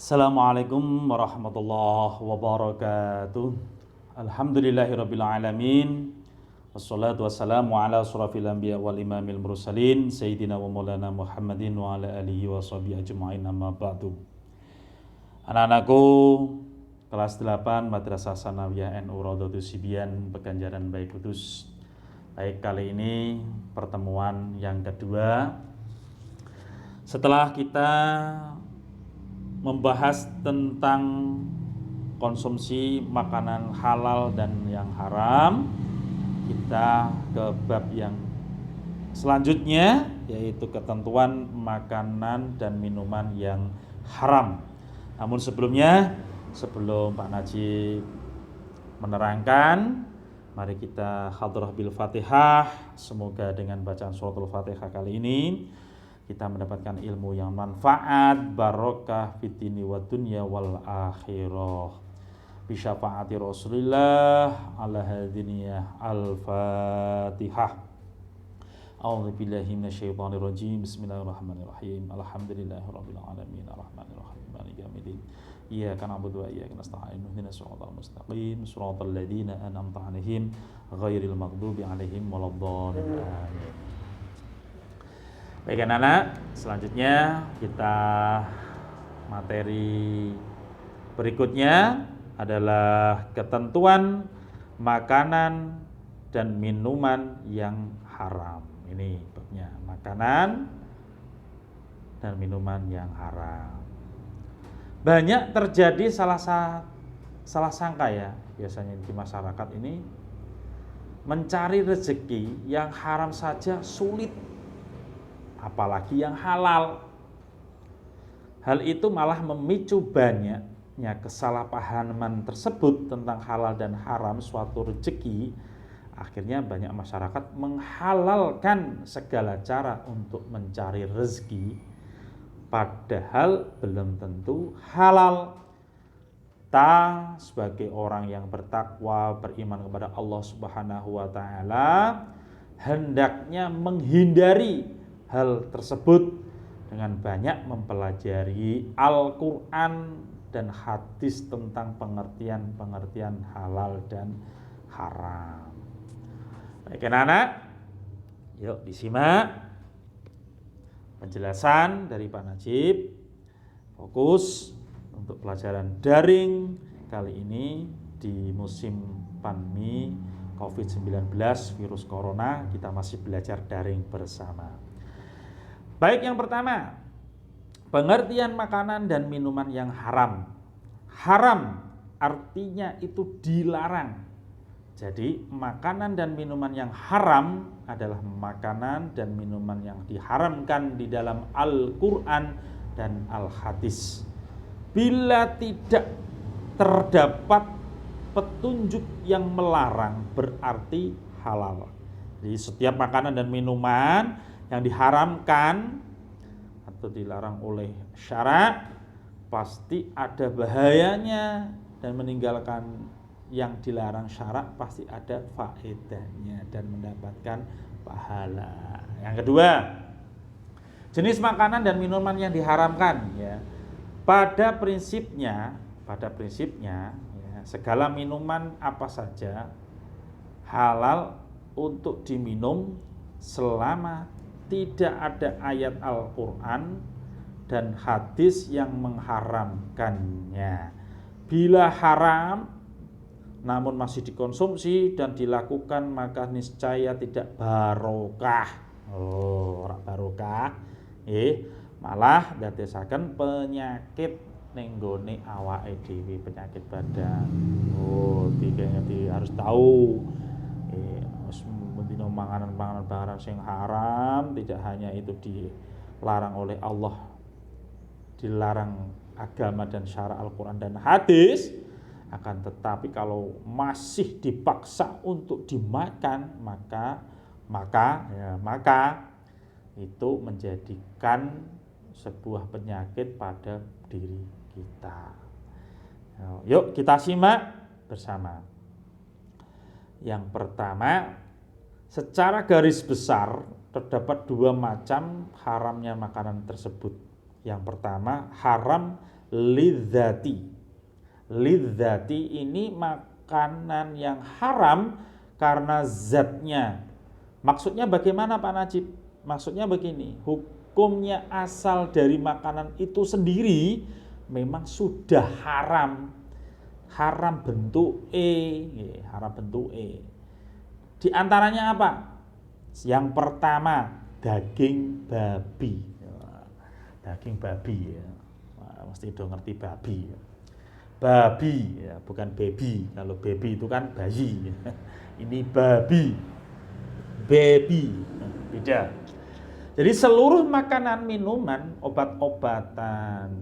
Assalamualaikum warahmatullahi wabarakatuh. Alhamdulillahirabbil alamin. Wassalatu wassalamu ala asrofil anbiya wal imamil mursalin sayyidina wa maulana Muhammadin wa ala alihi wa sahbihi ajma'in, amma ba'du. Anak-anakku kelas 8 Madrasah Sanawiyah NU Raudhatus Sibian Peganjaran Bayi Kudus. Baik, kali ini pertemuan yang kedua setelah kita membahas tentang konsumsi makanan halal dan yang haram. Kita ke bab yang selanjutnya, yaitu ketentuan makanan dan minuman yang haram. Namun sebelumnya, sebelum Pak Najib menerangkan, mari kita hadrah bil Fatihah. Semoga dengan bacaan suratul Fatihah kali ini kita mendapatkan ilmu yang manfaat, barokah fitini wa dunya wal akhirah. Bi syafaati Rasulillah ala hadiniyah al-Fatihah. A'udzu billahi minasyaitonir rajim. Bismillahirrahmanirrahim. Alhamdulillahirabbil alamin arrahmanir rahim maliki yaumiddin. Iyyaka na'budu wa iyyaka nasta'in. Ihdinas siratal mustaqim, siratal ladzina an'amta 'alaihim ghairil maghdubi 'alaihim waladdallin. Amin. Baik anak-anak, selanjutnya kita materi berikutnya adalah ketentuan makanan dan minuman yang haram. Ini babnya, makanan dan minuman yang haram. Banyak terjadi salah sangka ya, biasanya di masyarakat ini mencari rezeki yang haram saja sulit, apalagi yang halal. Hal itu malah memicu banyaknya kesalahpahaman tersebut tentang halal dan haram suatu rezeki. Akhirnya banyak masyarakat menghalalkan segala cara untuk mencari rezeki, padahal belum tentu halal. Ta sebagai orang yang bertakwa, beriman kepada Allah Subhanahu wa taala, hendaknya menghindari hal tersebut dengan banyak mempelajari Al-Quran dan hadis tentang pengertian-pengertian halal dan haram. Baik anak-anak, yuk disimak penjelasan dari Pak Najib. Fokus untuk pelajaran daring kali ini di musim pandemi COVID-19 virus corona, kita masih belajar daring bersama. Baik, yang pertama, pengertian makanan dan minuman yang haram. Haram artinya itu dilarang. Jadi makanan dan minuman yang haram adalah makanan dan minuman yang diharamkan di dalam Al-Quran dan Al-Hadis. Bila tidak terdapat petunjuk yang melarang, berarti halal. Jadi setiap makanan dan minuman yang diharamkan atau dilarang oleh syara pasti ada bahayanya, dan meninggalkan yang dilarang syara pasti ada faedahnya dan mendapatkan pahala. Yang kedua, jenis makanan dan minuman yang diharamkan ya. Pada prinsipnya ya, segala minuman apa saja halal untuk diminum selama tidak ada ayat Al-Quran dan hadis yang mengharamkannya. Bila haram namun masih dikonsumsi dan dilakukan, maka niscaya tidak barokah. Ora barokah, malah ndadosaken penyakit ning nggone awake dhewe, penyakit badan. Harus tahu. Makanan-makanan yang haram tidak hanya itu dilarang oleh Allah, dilarang agama dan syara Al-Quran dan hadis, akan tetapi kalau masih dipaksa untuk dimakan, maka itu menjadikan sebuah penyakit pada diri kita. Yuk kita simak bersama. Yang pertama, secara garis besar terdapat dua macam haramnya makanan tersebut. Yang pertama, haram lidzati. Lidzati ini makanan yang haram karena zatnya. Maksudnya bagaimana Pak Najib? Maksudnya begini, hukumnya asal dari makanan itu sendiri memang sudah haram. Haram bentuk haram bentuk Di antaranya apa? Yang pertama, daging babi. Daging babi ya. Mesti udah ngerti babi. Babi ya, bukan baby. Kalau baby itu kan bayi. Ini babi. Baby. Beda. Jadi seluruh makanan, minuman, obat-obatan,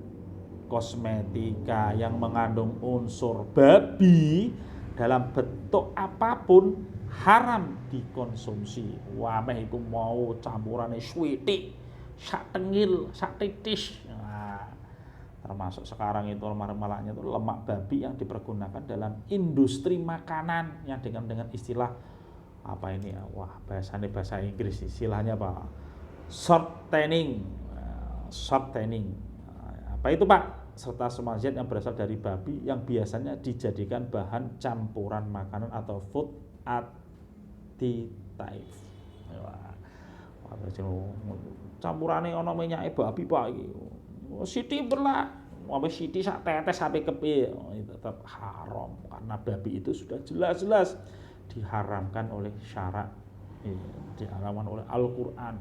kosmetika yang mengandung unsur babi dalam bentuk apapun haram dikonsumsi. Wah, meh iku mau campurane switik, sak tengil, sak titis. Nah, termasuk sekarang itu lemak-lemaknya itu lemak babi yang dipergunakan dalam industri makanan yang dengan istilah apa ini ya? Wah, bahasanya bahasa Inggris, istilahnya apa? Shortening. Apa itu Pak? Serta semua zat yang berasal dari babi yang biasanya dijadikan bahan campuran makanan atau food additive. Wah, campurane ana minyake babi Pak iki. Sithik berlah, sampai sithik sak tetes sampai kepiye, tetap haram karena babi itu sudah jelas-jelas diharamkan oleh syarak, diharamkan oleh Al-Qur'an.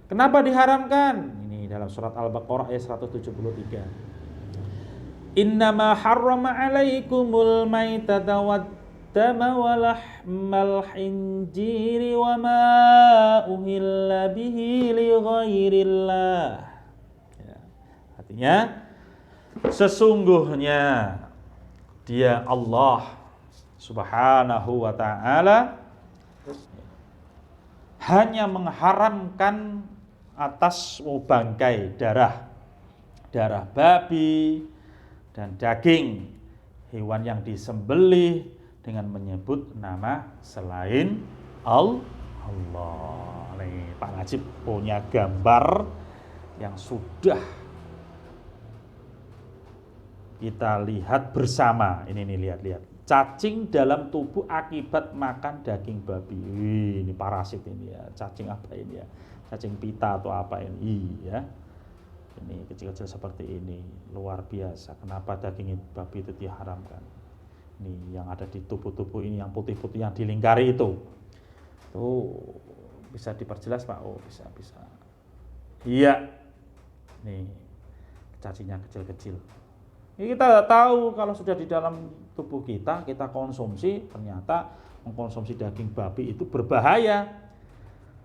Kenapa diharamkan? Ini dalam surat Al-Baqarah ayat 173. Innama harrama alaikumul maitata waddama walahmal khinjiri wa ma uhilla bihi li ghairillah. Ya, artinya sesungguhnya Dia Allah Subhanahu wa ta'ala hanya mengharamkan atas bangkai darah babi dan daging hewan yang disembelih dengan menyebut nama selain Allah. Nih, Pak Najib punya gambar yang sudah kita lihat bersama. Ini nih, lihat. Cacing dalam tubuh akibat makan daging babi. Ini parasit ini ya. Cacing apa ini ya? Cacing pita atau apa ini ya? Ini kecil-kecil seperti ini, luar biasa. Kenapa daging babi itu diharamkan? Ini yang ada di tubuh-tubuh ini, yang putih-putih yang dilingkari itu bisa diperjelas Pak? Oh, bisa. Iya. Nih, cacingnya kecil-kecil. Ini kita tahu kalau sudah di dalam tubuh kita konsumsi, ternyata mengkonsumsi daging babi itu berbahaya.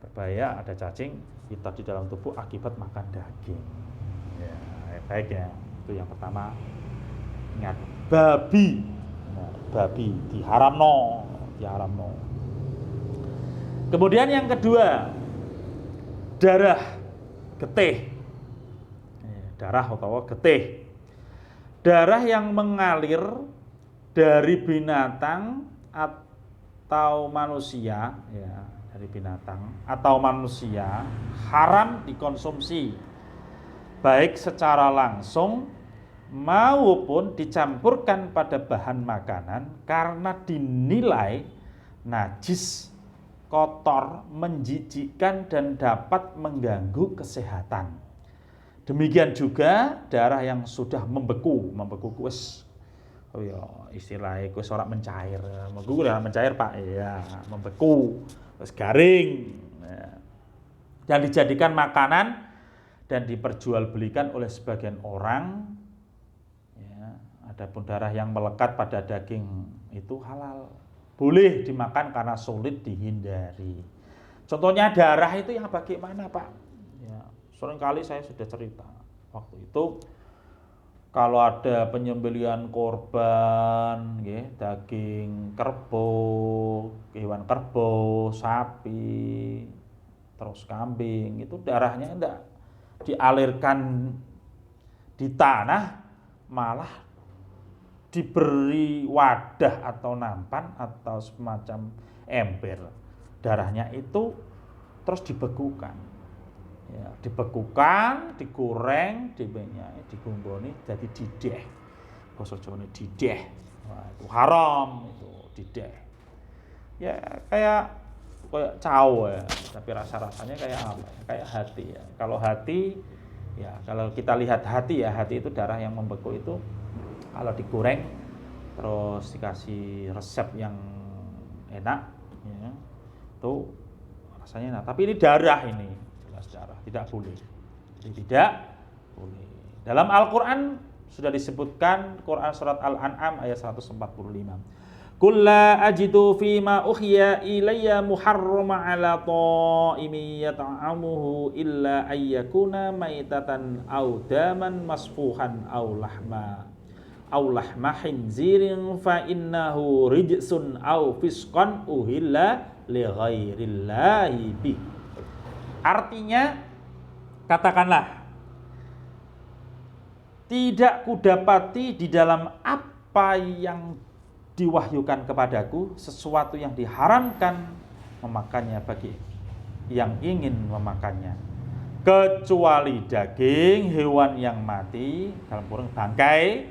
Berbahaya, ada cacing kita di dalam tubuh akibat makan daging. Ya, baik ya. Itu yang pertama. Ingat, babi diharamno. Kemudian yang kedua, darah getih. Darah atau getih. Darah yang mengalir dari binatang atau manusia, ya, dari binatang atau manusia haram dikonsumsi, baik secara langsung maupun dicampurkan pada bahan makanan karena dinilai najis, kotor, menjijikkan dan dapat mengganggu kesehatan. Demikian juga darah yang sudah membeku wis, oh ya istilahnya wis ora mencair. Membeku ora mencair Pak, ya, membeku, wis garing. Ya. Dan dijadikan makanan dan diperjualbelikan oleh sebagian orang. Ya, adapun darah yang melekat pada daging itu halal. Boleh dimakan karena sulit dihindari. Contohnya darah itu yang bagaimana Pak? Ya, seringkali saya sudah cerita. Waktu itu kalau ada penyembelihan korban, daging kerbau, hewan kerbau, sapi, terus kambing, itu darahnya enggak dialirkan di tanah, malah diberi wadah atau nampan atau semacam ember. Darahnya itu terus dibekukan. Ya, dibekukan, digoreng, digumboni jadi dideh. Basa Jawane dideh. Wah, itu haram itu dideh. Ya kayak cao ya, tapi rasa-rasanya kayak apa? Kayak hati ya. Kalau hati ya, kalau kita lihat hati ya, hati itu darah yang membeku itu kalau digoreng terus dikasih resep yang enak ya, itu rasanya enak. Tapi ini darah, ini jelas darah, tidak boleh. Jadi tidak boleh. Dalam Al-Qur'an sudah disebutkan, Quran surat Al-An'am ayat 145. Qul la ajidu fima ukhya ilayya muharrama ala ta'imin yata'amuhu illa ayyakuna maitatan aw daman masfuhan aw lahma khinzirin fa innahu rijsun aw fisqan uhilla li ghairillahi bi. Artinya, katakanlah, tidak kudapati di dalam apa yang diwahyukan kepadaku sesuatu yang diharamkan memakannya bagi yang ingin memakannya, kecuali daging hewan yang mati, dalam kurung bangkai,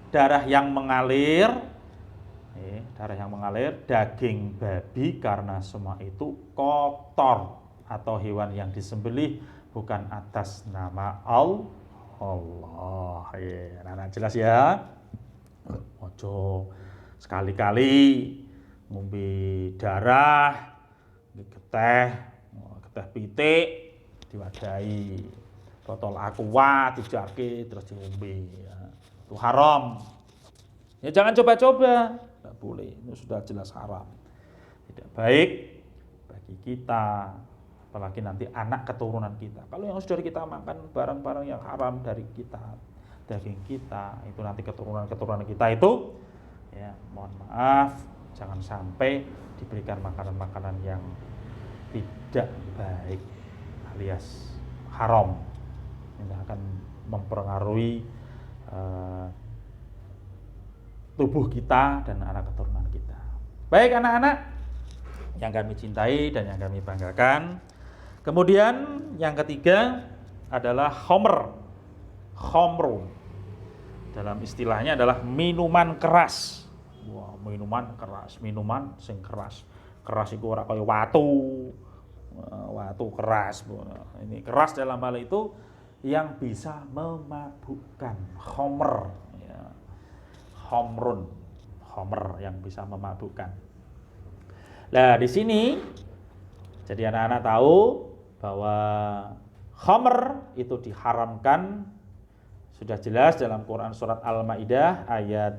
darah yang mengalir, daging babi, karena semua itu kotor, atau hewan yang disembelih bukan atas nama Allah. Nah, jelas ya. Ojo sekali-kali ngombe darah, geteh pitik diwadahi, botol aqua dijarke terus diombe ya. Itu haram. Ya jangan coba-coba, tidak boleh. Itu sudah jelas haram. Tidak baik bagi kita, apalagi nanti anak keturunan kita. Kalau yang sudah kita makan barang-barang yang haram dari kita, daging kita, itu nanti keturunan kita itu, ya mohon maaf, jangan sampai diberikan makanan-makanan yang tidak baik alias haram. Ini akan mempengaruhi tubuh kita dan anak keturunan kita. Baik anak-anak yang kami cintai dan yang kami banggakan. Kemudian yang ketiga adalah khamrun. Dalam istilahnya adalah minuman keras. Wah, minuman sing keras. Keras itu ora kaya watu keras. Ini keras dalam hal itu yang bisa memabukkan. Khamr ya. Khamr yang bisa memabukkan. Nah, di sini jadi anak-anak tahu bahwa khamr itu diharamkan, sudah jelas dalam Quran surat Al-Maidah ayat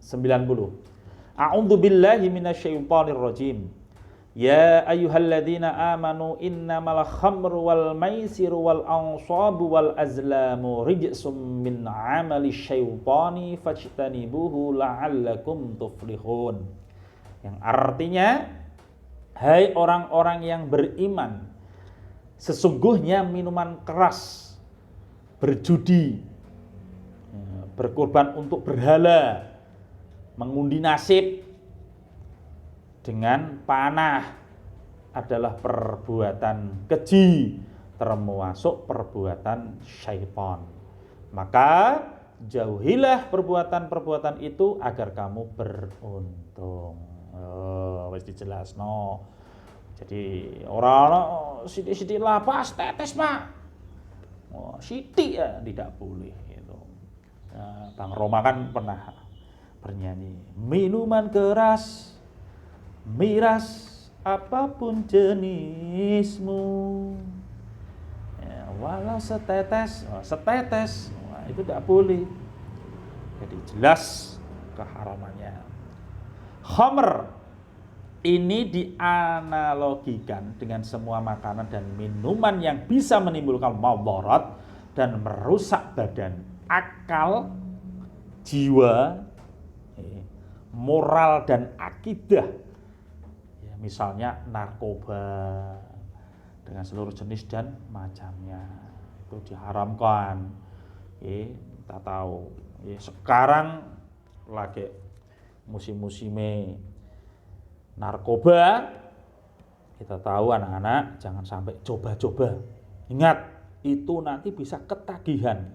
90. A'udzu billahi minasyaitonir rajim. Ya ayyuhalladzina amanu innamal khamru wal maisiru wal ansabu wal azlamu rijsum min 'amali syaitani fajtanibuhu la'allakum tuflihun. Yang artinya, hai orang-orang yang beriman, sesungguhnya minuman keras, berjudi, berkorban untuk berhala, mengundi nasib dengan panah adalah perbuatan keji, termasuk perbuatan syaitan. Maka jauhilah perbuatan-perbuatan itu agar kamu beruntung. Wis dijelasno. Jadi orang sithik-sithik lapas tetes, Pak. Sithik ya tidak boleh gitu. Nah, Bang Roma kan pernah bernyanyi, minuman keras, miras apapun jenismu, ya, walau setetes, itu tidak boleh. Jadi jelas keharamannya. Khamr ini dianalogikan dengan semua makanan dan minuman yang bisa menimbulkan madarat dan merusak badan, akal, jiwa, moral dan akidah. Ya, misalnya narkoba dengan seluruh jenis dan macamnya itu diharamkan. Kita tahu. Sekarang lagi musim-musimnya narkoba, kita tahu anak-anak jangan sampai coba-coba. Ingat, itu nanti bisa ketagihan.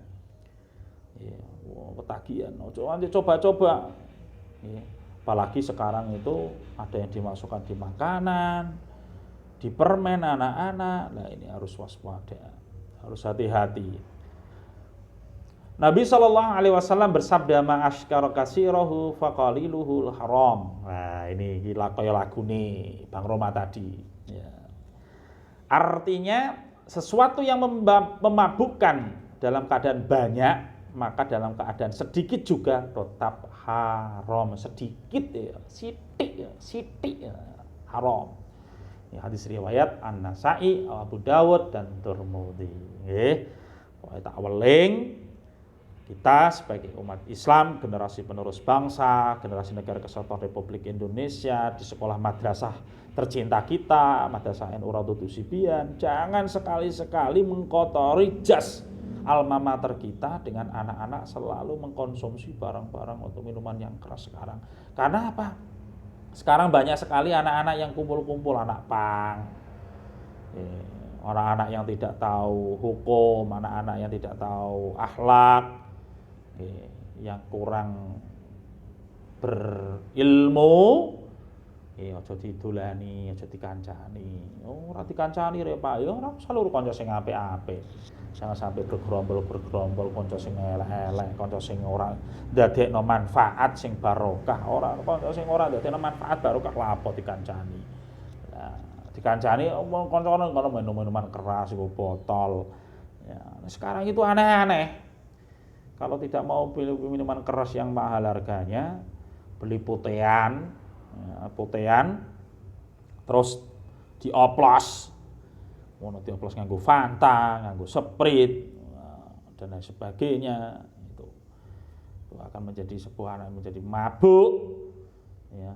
Ya, ketagihan. Nanti coba-coba. Ya, apalagi sekarang itu ada yang dimasukkan di makanan, di permen anak-anak. Nah, ini harus waspada, harus hati-hati. Nabi SAW bersabda, ma'asykara kasirahu faqaliluhul haram. Nah, ini kaya lagu nih Bang Roma tadi. Ya. Artinya sesuatu yang memabukkan dalam keadaan banyak, maka dalam keadaan sedikit juga tetap haram. Sedikit ya, sitik ya, haram. Ini hadis riwayat An-Nasa'i, Abu Dawud dan Tirmidzi. Nggih. Pokoke tak weling kita sebagai umat Islam, generasi penerus bangsa, generasi negara kesatuan Republik Indonesia, di sekolah madrasah tercinta kita, Madrasah NU Raudhatus Sibian, jangan sekali-sekali mengkotori jas alma mater kita dengan anak-anak selalu mengkonsumsi barang-barang untuk minuman yang keras sekarang. Karena apa? Sekarang banyak sekali anak-anak yang kumpul-kumpul, anak pang, orang-anak yang tidak tahu hukum, anak-anak yang tidak tahu akhlak, yang kurang berilmu, aja didolani, aja dikancani. Ora dikancani rek Pak, ya ora usah lur kanca sing apik-apik. Jangan sampai bergerombol kanca sing elek-elek, kanca sing ora ndadekno manfaat sing barokah, ora kanca sing ora ndadekno manfaat barokah lapo dikancani. Nah, dikancani kanca-kanca ngono minuman keras iku botol. Ya, sekarang itu aneh-aneh. Kalau tidak mau beli minuman keras yang mahal harganya, beli putean, terus dioplos, dioplos nganggo Fanta, nganggo Sprite, dan lain sebagainya. Itu akan menjadi menjadi mabuk. Ya,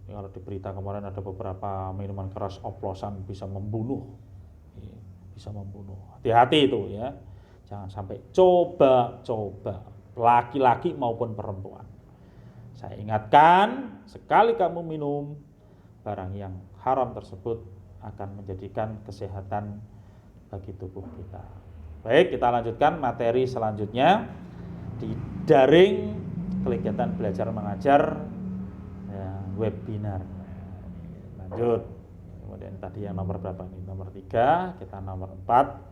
kalau di berita kemarin ada beberapa minuman keras oplosan bisa membunuh, Hati-hati itu ya. Jangan sampai coba laki-laki maupun perempuan. Saya ingatkan, sekali kamu minum barang yang haram tersebut akan menjadikan kesehatan bagi tubuh kita. Baik, kita lanjutkan materi selanjutnya di daring kegiatan belajar mengajar ya, webinar. Lanjut. Kemudian tadi yang nomor berapa nih? Nomor 3, kita nomor 4.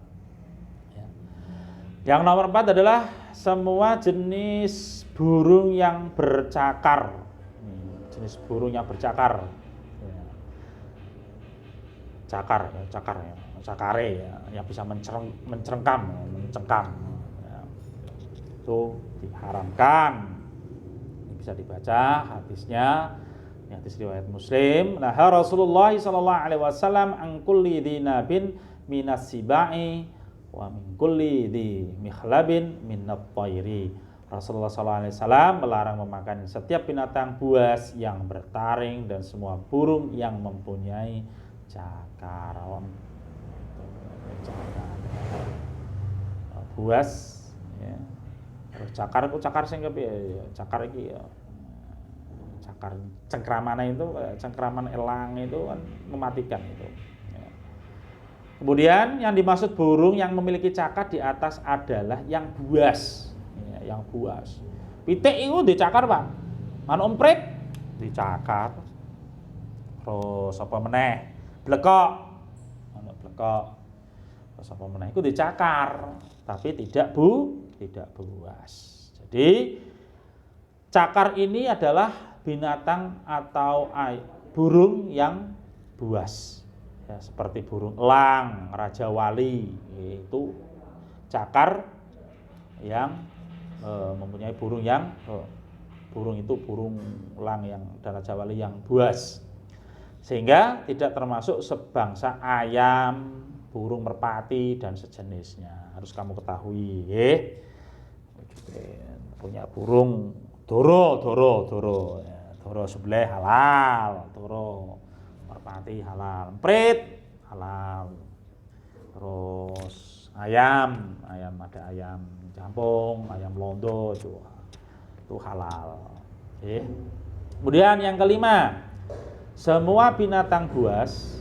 Yang nomor 4 adalah semua jenis burung yang bercakar. Jenis burung yang bercakar. Cakare ya, yang bisa mencengkam. Ya. Itu diharamkan. Ini bisa dibaca hadisnya. Ini hadis riwayat Muslim. Nah, Rasulullah sallallahu alaihi wasallam an kulli dzinabin minas sibai wa min kulli dzi mikhlabin minat thairi. Rasulullah SAW melarang memakan setiap binatang buas yang bertaring dan semua burung yang mempunyai cakar. Buas ya. Terus cakar sing kepiye? Cakar iki ya. Cakar cengkramane itu, cengkraman elang itu kan mematikan itu. Kemudian yang dimaksud burung yang memiliki cakar di atas adalah yang buas. Ya, yang buas. Pitik itu dicakar, Pak. Manuk emprit dicakar. Terus apa meneh? Blekok. Manuk blekok. Terus apa meneh? Itu dicakar, tapi tidak buas. Jadi cakar ini adalah binatang atau burung yang buas. Ya, seperti burung elang, raja wali, itu cakar yang mempunyai burung yang burung elang yang dan raja wali yang buas, sehingga tidak termasuk sebangsa ayam, burung merpati dan sejenisnya. Harus kamu ketahui, punya burung doro sebelah halal, doro merpati halal, emprit halal. Terus ayam ada ayam jampung, ayam londo itu halal. Kemudian yang kelima, semua binatang buas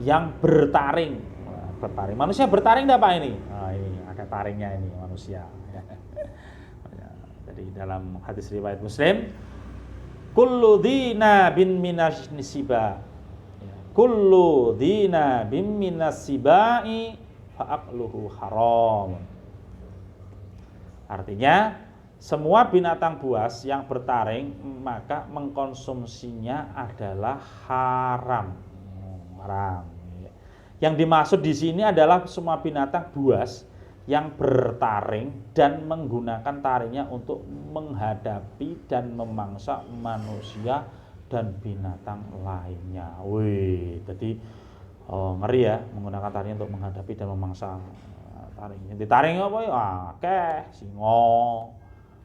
yang bertaring. bertaring. Manusia bertaring enggak Pak ini? Ini ada taringnya ini manusia. Jadi dalam hadis riwayat Muslim, kullu dina bin minas nisiba. Kullu dina bin minas sibai fa'akluhu haram. Artinya semua binatang buas yang bertaring maka mengkonsumsinya adalah haram. Haram. Yang dimaksud di sini adalah semua binatang buas yang bertaring dan menggunakan taringnya untuk menghadapi dan memangsa manusia dan binatang lainnya. Wih, jadi ngeri ya menggunakan taringnya untuk menghadapi dan memangsa taring. Yang ditaring apa ya? Akeh, singa,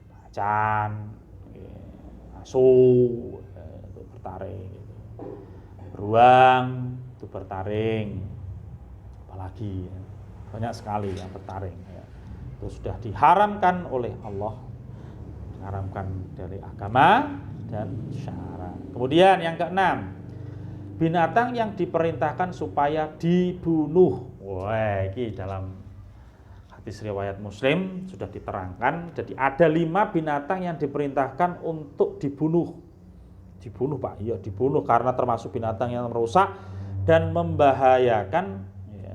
macan, asu itu bertaring gitu. Beruang itu bertaring. Apalagi ya. Banyak sekali yang bertaring ya. Itu sudah diharamkan oleh Allah, diharamkan dari agama dan syara. Kemudian yang keenam, binatang yang diperintahkan supaya dibunuh. Wah, ini dalam hadis riwayat Muslim sudah diterangkan. Jadi ada 5 binatang yang diperintahkan untuk dibunuh. Dibunuh Pak, iya dibunuh karena termasuk binatang yang merusak dan membahayakan ya,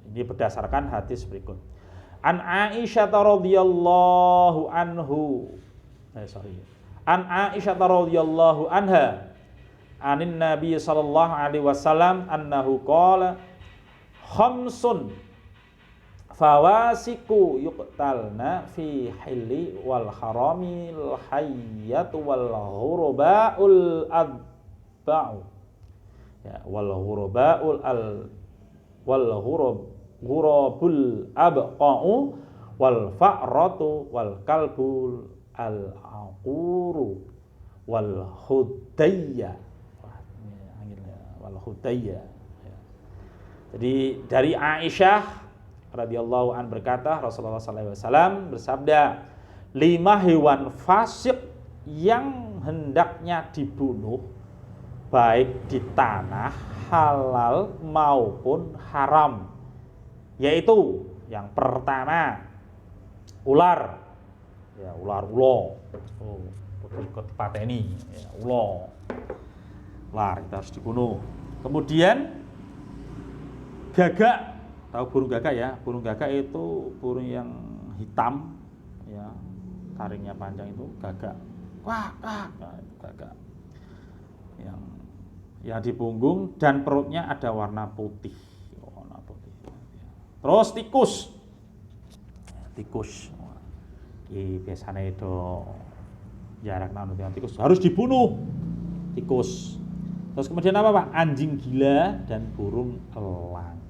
Ini berdasarkan hadis berikut. An Aisyah radhiyallahu anha anin Nabi sallallahu alaihi wasallam annahu qala khamsun fawasiku yuqtalna fi hilli wal haramil hayyatu wal ghuraba'ul adba'u ya wal ghurabul abqa'u wal fa'ratu wal kalbul al aquru wal hudayya Jadi dari Aisyah radhiyallahu an berkata, Rasulullah sallallahu alaihi wasallam bersabda, 5 hewan fasik yang hendaknya dibunuh baik di tanah halal maupun haram, yaitu yang pertama ular, ya ular ikut pateni, ya, ular itu harus dibunuh. Kemudian gagak, tahu burung gagak ya? Burung gagak itu burung yang hitam, ya taringnya panjang itu gagak, nah, itu gagak yang di punggung dan perutnya ada warna putih. Terus tikus, ini biasanya itu jarak nanti tikus harus dibunuh tikus. Terus kemudian apa Pak? Anjing gila dan burung elang.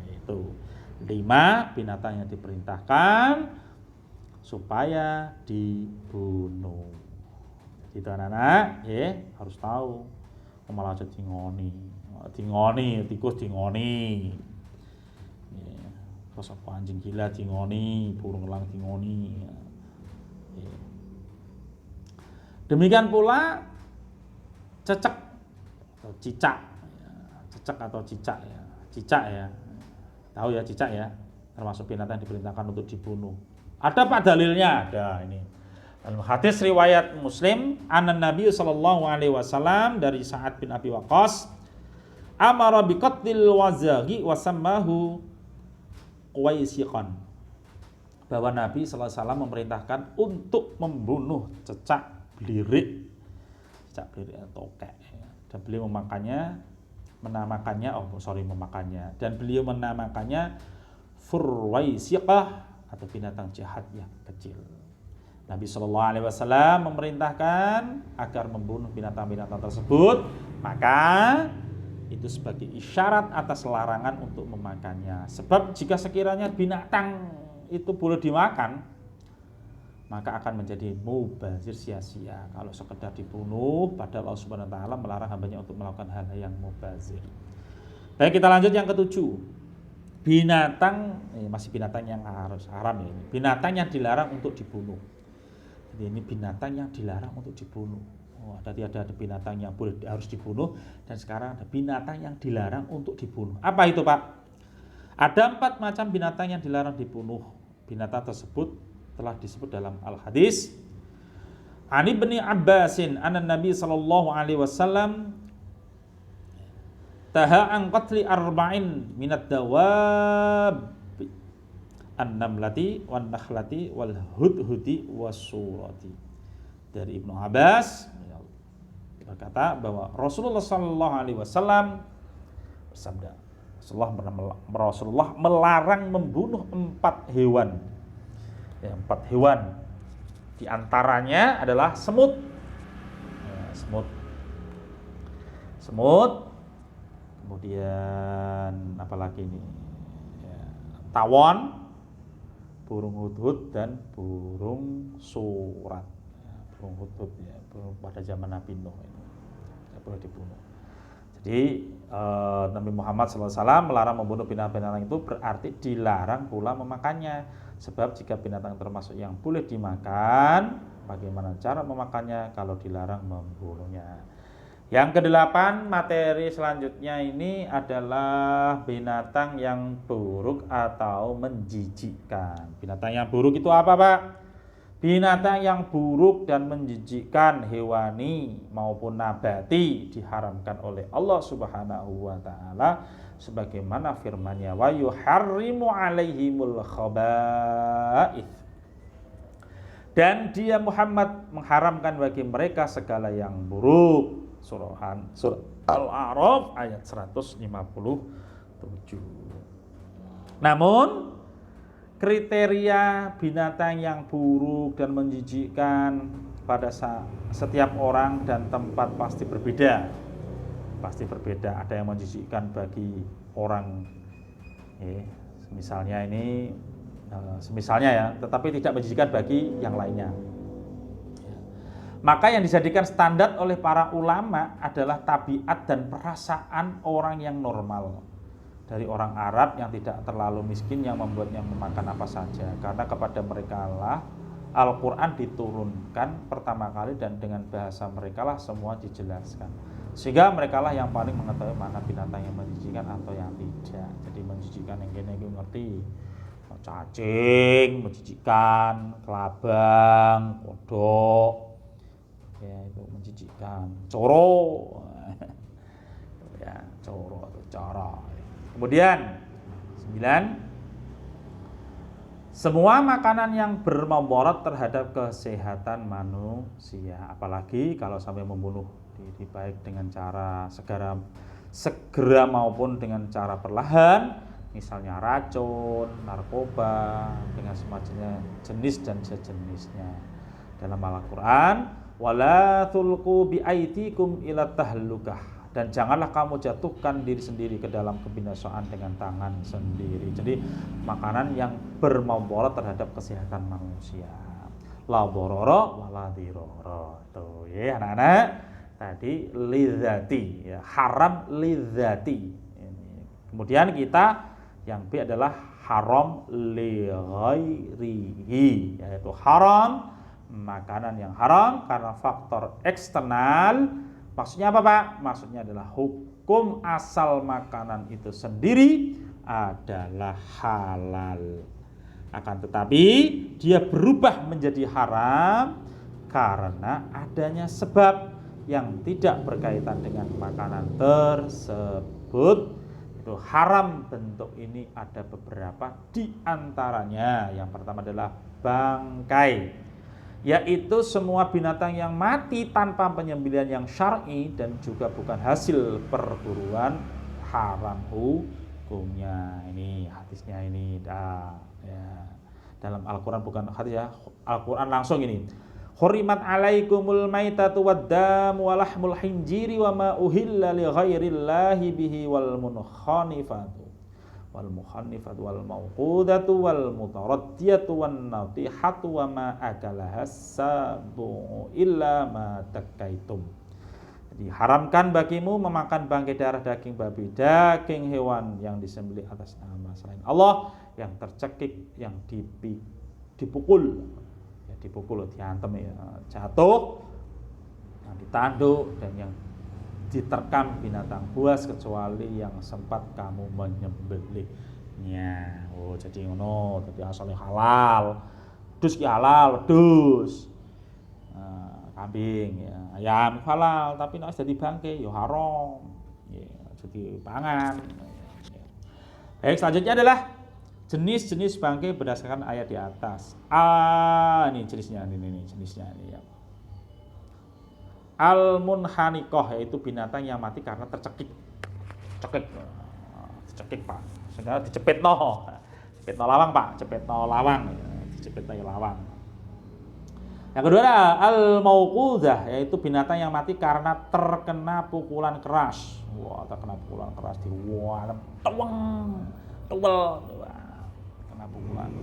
Itu 5 binatang yang diperintahkan supaya dibunuh. Itu anak-anak ya harus tahu. Malah aja dingoni tikus dingoni. Ya. Terus apa anjing gila dingoni, burung elang dingoni. Ya. Demikian pula cecek atau cicak, cicak ya, tahu ya cicak ya, termasuk binatang yang diperintahkan untuk dibunuh. Ada Pak dalilnya? Ada ini. Dalam hadis riwayat Muslim, anan Nabi sallallahu alaihi wasallam dari Sa'ad bin Abi Waqqas, amara bi qatlil wazaghi wa sammahu qawaisiqan. Bahwa Nabi sallallahu alaihi wasallam memerintahkan untuk membunuh cecak belirik atau tokek. Dan beliau dan beliau menamakannya furwaisiqah atau binatang jahat yang kecil. Nabi Shallallahu Alaihi Wasallam memerintahkan agar membunuh binatang-binatang tersebut, maka itu sebagai isyarat atas larangan untuk memakannya. Sebab jika sekiranya binatang itu boleh dimakan, maka akan menjadi mubazir, sia-sia. Kalau sekedar dibunuh, padahal Allah Subhanahu wa taala melarang hambanya untuk melakukan hal yang mubazir. Baik, kita lanjut yang ketujuh. Binatang, masih binatang yang harus haram ya ini. Binatang yang dilarang untuk dibunuh. Jadi ini binatang yang dilarang untuk dibunuh. Tadi ada binatang yang boleh harus dibunuh, dan sekarang ada binatang yang dilarang untuk dibunuh. Apa itu Pak? Ada 4 macam binatang yang dilarang dibunuh. Binatang tersebut telah disebut dalam al-hadis. Ani bin Abbasin anna Nabi sallallahu alaihi wasallam taha an qatli arba'in minad dawab an-namlati wan nakhlati wal hudhudi wasurati. Dari Ibnu Abbas berkata bahwa Rasulullah sallallahu alaihi wasallam bersabda, Rasulullah melarang membunuh 4 hewan. Ya, 4 hewan. Di antaranya adalah semut. Ya, semut. Kemudian apalagi ini? Ya, tawon, burung hudhud dan burung surat. Ya, burung hudhud ya, burung pada zaman Nabi Nuh ini tidak boleh dibunuh. Jadi Nabi Muhammad SAW melarang membunuh binatang-binatang itu berarti dilarang pula memakannya. Sebab jika binatang termasuk yang boleh dimakan, bagaimana cara memakannya kalau dilarang membunuhnya? Yang ke-8, materi selanjutnya ini adalah binatang yang buruk atau menjijikkan. Binatang yang buruk itu apa, Pak? Binatang yang buruk dan menjijikkan, hewani maupun nabati, diharamkan oleh Allah Subhanahu wa taala sebagaimana firman-Nya, wa yuharrimu alaihimul khaba'ith. Dan dia Muhammad mengharamkan bagi mereka segala yang buruk. Surah Al-A'raf ayat 157. Namun kriteria binatang yang buruk dan menjijikkan pada setiap orang dan tempat pasti berbeda. Ada yang menjijikkan bagi orang, misalnya ya, tetapi tidak menjijikkan bagi yang lainnya. Maka yang dijadikan standar oleh para ulama adalah tabiat dan perasaan orang yang normal. Dari orang Arab yang tidak terlalu miskin yang membuatnya memakan apa saja. Karena kepada mereka lah Al-Quran diturunkan pertama kali dan dengan bahasa mereka lah semua dijelaskan. Sehingga mereka lah yang paling mengetahui mana binatang yang menjijikkan atau yang tidak. Jadi menjijikkan yang gini ngerti. Cacing, menjijikkan, kelabang, kodok. Ya itu menjijikkan. Coro. Ya, coro atau cara. Kemudian 9, semua makanan yang bermudarat terhadap kesehatan manusia, apalagi kalau sampai membunuh diri, baik dengan cara segera maupun dengan cara perlahan, misalnya racun, narkoba, dengan semacamnya jenis dan sejenisnya. Dalam Al-Quran, wala tulqu bi'aidikum ila tahlukah. Dan janganlah kamu jatuhkan diri sendiri ke dalam kebinasaan dengan tangan sendiri. Jadi makanan yang bermudarat terhadap kesehatan manusia. La dororo wa la diroro. Tuh ya anak-anak. Tadi lidzati, ya, haram lidzati. Kemudian kita yang B adalah haram li ghairihi, yaitu haram makanan yang haram karena faktor eksternal. Maksudnya apa, Pak? Maksudnya adalah hukum asal makanan itu sendiri adalah halal. Akan tetapi dia berubah menjadi haram karena adanya sebab yang tidak berkaitan dengan makanan tersebut. Itu haram bentuk ini ada beberapa, di antaranya yang pertama adalah bangkai, yaitu semua binatang yang mati tanpa penyembelihan yang syar'i dan juga bukan hasil perburuan, haram hukumnya. Ini hadisnya ini ya. Dalam Al-Quran bukan hadis ya, Al-Quran langsung ini. Hurimat alaikumul maitatu waddamu walahmul hinjiri wa ma uhilla li ghairillahi bihi wal munkhanifatu wal mukhannifatu wal mauqudatu wal mutaraddiyatu wan natihatu wa ma akalahas sabu illa ma takaitum. Jadi haramkan bagimu memakan bangkai darah daging babi, daging hewan yang disembelih atas nama selain Allah, yang tercekik, yang dipukul, diantem ya, jatuh, yang ditanduk dan yang diterkam binatang buas kecuali yang sempat kamu menyembelih. Ya, oh jadi ngono, dadi asale halal. Wedhus ki halal, wedhus. Kambing ya, ayam halal, tapi nek dadi bangke ya haram. Ya, jadi pangan. Ya. Baik, selanjutnya adalah jenis-jenis bangke berdasarkan ayat di atas. Ini jenisnya ini jenisnya ini ya. Al-munhaniqah yaitu binatang yang mati karena tercekik. Cekik Pak. Sehingga dicepetno. Cepetno lawang Pak, cepetno lawang. Dicepetno lawang. Yang kedua adalah al-mauqudhah yaitu binatang yang mati karena terkena pukulan keras. Wah, terkena pukulan keras diwalem tuwel. Kena pukulan.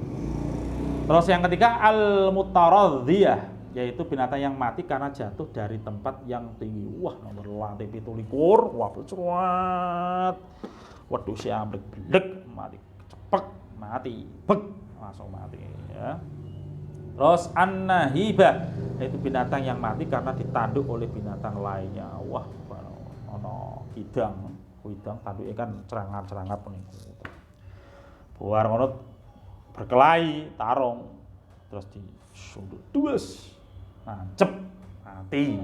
Terus yang ketiga al-mutaradhiyah yaitu binatang yang mati karena jatuh dari tempat yang tinggi. Wah, nomor lantai 17. Wah, bercuat. Waduh, si ambrek bledek, mati cepek, mati, bek, langsung mati ya. Terus an-nahibah yaitu binatang yang mati karena ditanduk oleh binatang lainnya. Wah, ono kidang tanduke kan cerangat-cerangat niku. Buar ngono berkelahi, tarung, terus disunduk dues. Nancep mati.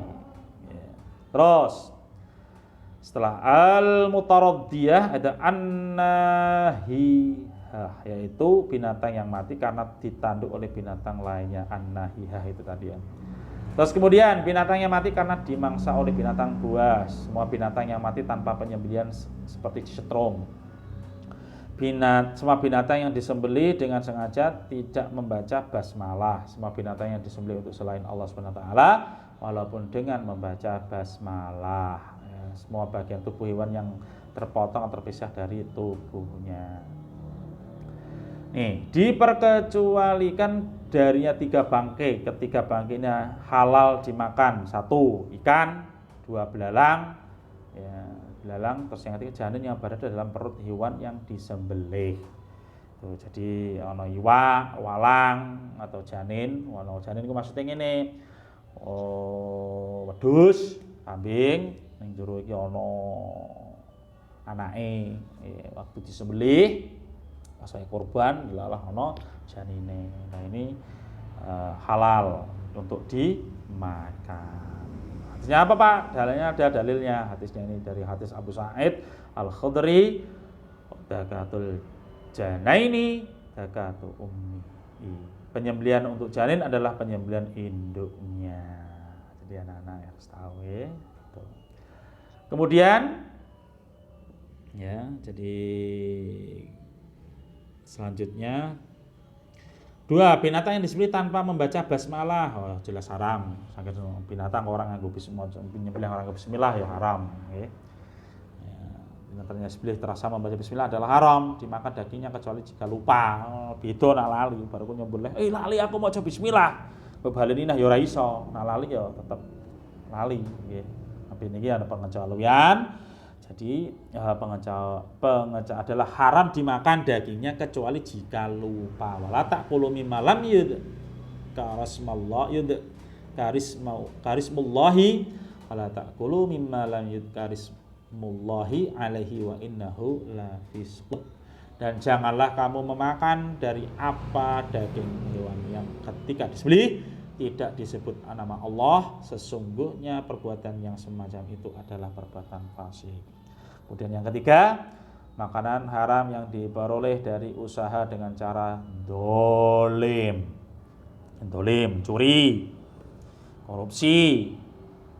Ya. Terus setelah al-mutaraddiyah ada an-nahihah yaitu binatang yang mati karena ditanduk oleh binatang lainnya. An-nahihah itu tadi ya. Terus kemudian binatang yang mati karena dimangsa oleh binatang buas. Semua binatang yang mati tanpa penyembelihan seperti disetrum. Semua binatang yang disembelih dengan sengaja tidak membaca basmalah. Semua binatang yang disembelih untuk selain Allah SWT walaupun dengan membaca basmalah. Ya, semua bagian tubuh hewan yang terpotong atau terpisah dari tubuhnya. Nih, diperkecualikan darinya 3 bangkai. Ketiga bangkainya halal dimakan. 1 ikan, 2 belalang, ya, belalang, terus yang ketiga janin yang berada dalam perut hewan yang disembelih. Tuh, jadi ono iwak, walang atau janin. Ono janin ku maksudnya ngene. Wedhus, kambing, ning jero iki ono anake. Waktu disembelih pas korban dilalah ono janine. Nah, ini halal untuk dimakan. Hadisnya apa Pak? Dalilnya ada dalilnya. Hadisnya ini dari hadis Abu Sa'id Al-Khudri, zakatul janaini zakatu ummi. Penyembelihan untuk janin adalah penyembelihan induknya. Jadi anak-anak harus tahu ya. Kemudian ya, jadi selanjutnya 2 binatang yang disembelih tanpa membaca basmalah. Oh, jelas haram. Sangat binatang orang nganggo bismillah, penyembelih orang nganggo bismillah ya haram, nggih. Ya, binatang yang disembelih terasa membaca bismillah adalah haram dimakan dagingnya kecuali jika lupa. Beda nak lali baru ku nyembelih. Lali aku mau coba bismillah. Bebaleni nah ya ora iso. Nak lali ya tetep lali nggih. Tapi niki ada pengecualian. Jadi pengeca adalah haram dimakan dagingnya kecuali jika lupa. Wala taqulu mimma lam karismullahi wala taqulu mimma lam karismullahi alaihi wa innahu la fisq. Dan janganlah kamu memakan dari apa daging hewan yang ketika disembelih tidak disebut nama Allah, sesungguhnya perbuatan yang semacam itu adalah perbuatan fasik. Kemudian yang ketiga, makanan haram yang diperoleh dari usaha dengan cara dolim, curi, korupsi,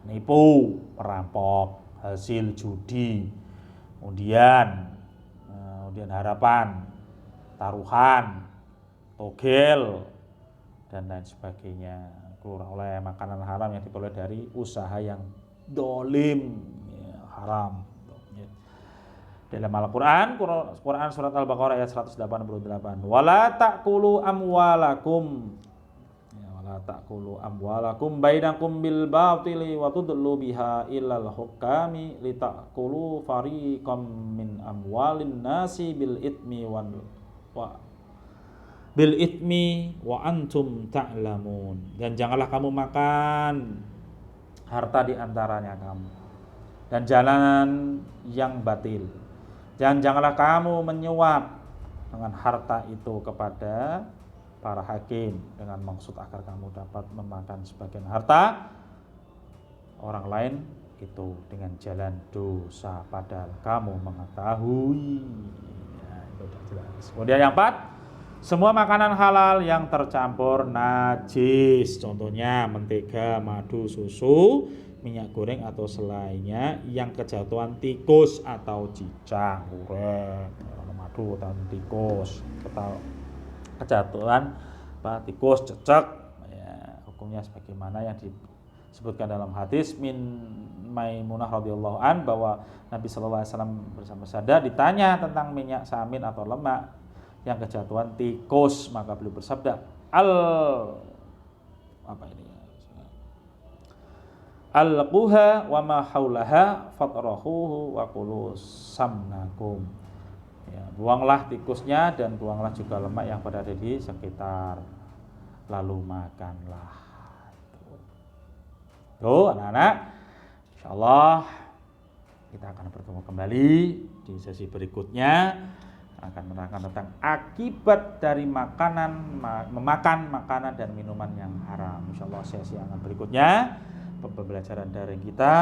nipu, merampok, hasil judi, kemudian harapan, taruhan, togel, dan lain sebagainya. Keluar oleh makanan haram yang diperoleh dari usaha yang dolim, ya, haram. Dalam Al-Quran surat Al-Baqarah ayat 188, wala ta'kulu amwalakum bainakum bil batili wa tudlu biha ilal hukami litakulu fariqam min amwalin nasi bil ithmi wa antum ta'lamun. Dan janganlah kamu makan harta di antaranya kamu dan jalanan yang batil. Dan janganlah kamu menyuap dengan harta itu kepada para hakim dengan maksud agar kamu dapat memakan sebagian harta orang lain itu dengan jalan dosa padahal kamu mengetahui. Ya, itu sudah jelas. Kemudian yang 4, semua makanan halal yang tercampur najis, contohnya mentega, madu, susu, minyak goreng atau selainnya yang kejatuhan tikus atau cicak, madu atau tikus, atau kejatuhan tikus, cecek, ya, hukumnya sebagaimana yang disebutkan dalam hadis min Maimunah radhiyallahu an bahwa Nabi sallallahu alaihi wasallam bersabda ditanya tentang minyak samin atau lemak yang kejatuhan tikus, maka beliau bersabda al-quha wa ma haulaha fatrahuhu wa qulu samnakum. Ya, buanglah tikusnya dan buanglah juga lemak yang berada di sekitar, lalu makanlah. Tuh anak-anak, insyaallah kita akan bertemu kembali di sesi berikutnya, akan menerangkan tentang akibat dari memakan makanan dan minuman yang haram. Insyaallah sesi yang berikutnya pembelajaran daring kita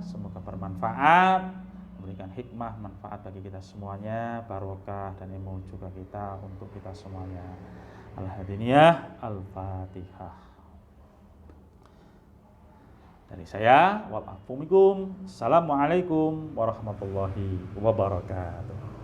semoga bermanfaat, memberikan hikmah manfaat bagi kita semuanya, barokah dan ilmu juga kita untuk kita semuanya. Al-Hadiniyah, Al-Fatihah. Dari saya, wal afu minkum. Assalamualaikum warahmatullahi wabarakatuh.